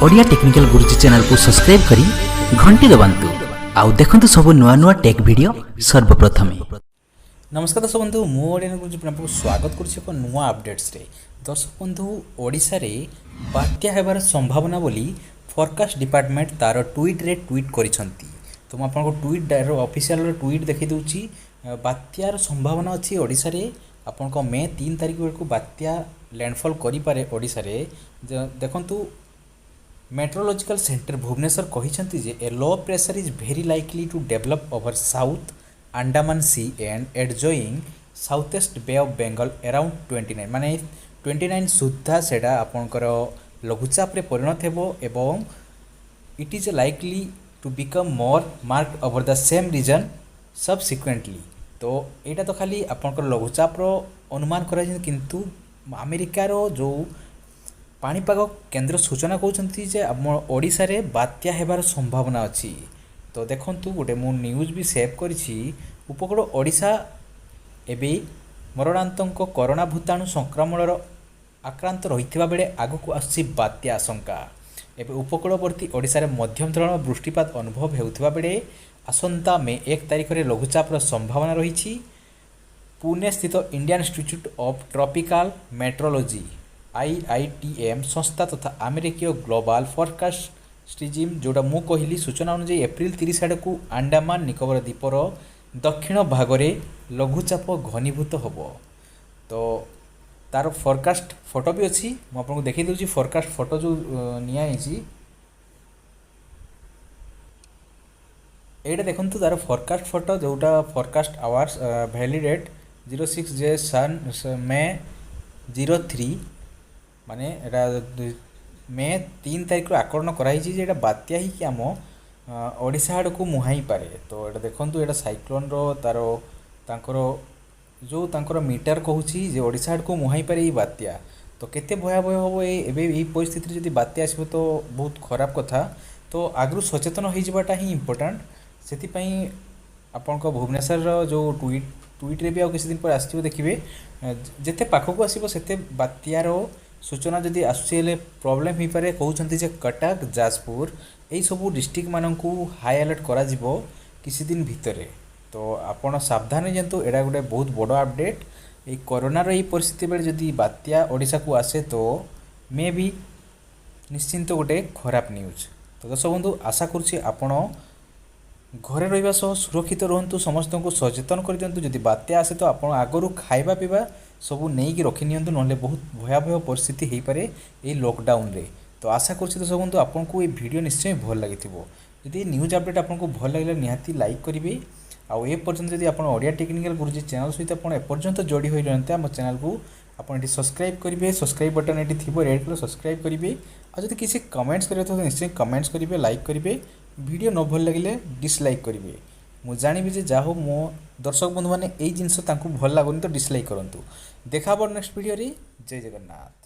Odia technical गुरुजी channel को subscribe करी घंटी दबांतु आउ देखंतु सब नुआ नुआ टेक वीडियो सर्वप्रथम। नमस्कार दर्शक बंधु मु ओडिया गुरुजी आपको स्वागत करुछि एक नुआ अपडेट्स रे। दर्शक बंधु ओडिसा रे बात्या हेबार संभावना बोली फोरकास्ट डिपार्टमेंट तार ट्वीट रे ट्वीट करिसंती। तो म आपनको ट्वीट डायरो ऑफिशियल ट्वीट देखि दउछि। बात्यार संभावना अछि ओडिसा रे आपनको मे 3 तारिख को बात्या लैंडफॉल करि पारे ओडिसा रे। देखंतु मेट्रोलॉजिकल सेंटर भुवनेश्वर कहिसंती जे a low pressure is very likely to develop over south Andaman sea and adjoining southeast bay of Bengal around 29 माने 29 सुद्धा सेटा आपनकर लघुचाप रे परिणत हेबो एवं it is likely to become more marked over the same region subsequently. तो एटा तो खाली आपनकर लघुचाप रो अनुमान करा किंतु अमेरिका रो जो पाणीपाग केन्द्र सूचना कहते जे आम ओडिशा रे बात्या हेबार संभावना अच्छी। तो देखंतु गोटे मु न्यूज भी सेव करिछि उपकूल ओडिशा एबे मरणांतक कोरोना भूताणु संक्रमण आक्रांत रहिथिबा बेले आगकू आसी बात्या आशंका। एबे उपकूलवर्ती ओडिशा रे मध्यम धरण वृष्टिपात अनुभव हेउथिबा बेले आसंता मे 1 तारिख रे लघुचापर संभावना रहिछि। पुणे स्थित Indian institute of tropical metrology IITM संस्था तथा अमेरिकीय ग्लोबल फोरकास्ट टीम जोटा मु कहली सूचना अनुसार एप्रिल 30 आड़ को अंडमान निकोबर द्वीपर दक्षिण भागरे लघुचाप घनीभूत होबो। तो तार फोरकास्ट फोटो भी अच्छी मु आपको देखि दउची। फोरकास्ट फोटो जो निया हिची एटा देखंतु तार फोरकास्ट फोटो जोटा फोरकास्ट आवर्स वैलिडेट 06 जे सन मे 03 माने एटा मे 3 तारिख आकलन कराई जे बात्या ही कि आम ओडिशा आड़ को मुहाई पारे। तो एटा देखंतु एटा साइक्लोन रो तारो तांकर जो तांकर मीटर कहूची जे ओडिशा आड़ को मुहाई पारे ई बात्या। तो केते भयावह होबो एबे ई परिस्थिति जदि बात्या आसीबो तो बहुत खराब कथा। तो आगरु सचेतन हो जिबाटा ही इम्पोर्टेंट। सेति पई आपनको भुवनेश्वर रो जो ट्वीट रे भी आ किछि दिन पर आसीबो देखिबे जेते पाखको आसीबो सेते बात्यारो सूचना जदि आसुले प्रॉब्लम हो पारे। कहते जे कटक जाजपुर यही सब डिस्ट्रिक्ट मानू हाई अलर्ट करा जिवो किसी दिन भितर। तो आपण सावधान जंतु एडा गोटे बहुत बड़ अपडेट। ये कोरोनार ये परिस्थिति बेले जदि बात्या ओडिशा को आसे तो मे भी निश्चिंत गोटे खराब न्यूज। तो दर्शक बंधु आशा करुँची आपण घरे रहिबा सह सुरक्षित रहंतु समस्त को सचेतन कर दियंतु। जदि बात्या आसे तो आपण आगरु खाइबा पीबा सबू नहीं कि रखि नियंतु नले बहुत भयावह परिस्थिति हो पारे ये लॉकडाउन रे। तो आशा करुँची दर्शक बंधु आपको ये वीडियो निश्चय भल लगी। यदि न्यूज अपडेट आपको भल लगे निहाती लाइक करेंगे। आउ ए पर्यंत जदि आप ओडिया टेक्निकल गुरुजी चैनल सहित आप एपर्यंत जोड़ी हो रही आम चैनल को आप सब्सक्राइब करेंगे। सब्सक्राइब बटन ये थी रेड कलर सब्सक्राइब करेंगे। और जब किसी कमेंट्स करेंगे तो निश्चय कमेंट्स करेंगे लाइक करेंगे। वीडियो न भल लगे डिसलाइक करेंगे। मु जानिबि जे जाहो मो दर्शक बंधु मैंने यही जिनस भल लगुनि तो डिसलाइक करूँ। देखा नेक्स्ट वीडियो रे। जय जगन्नाथ।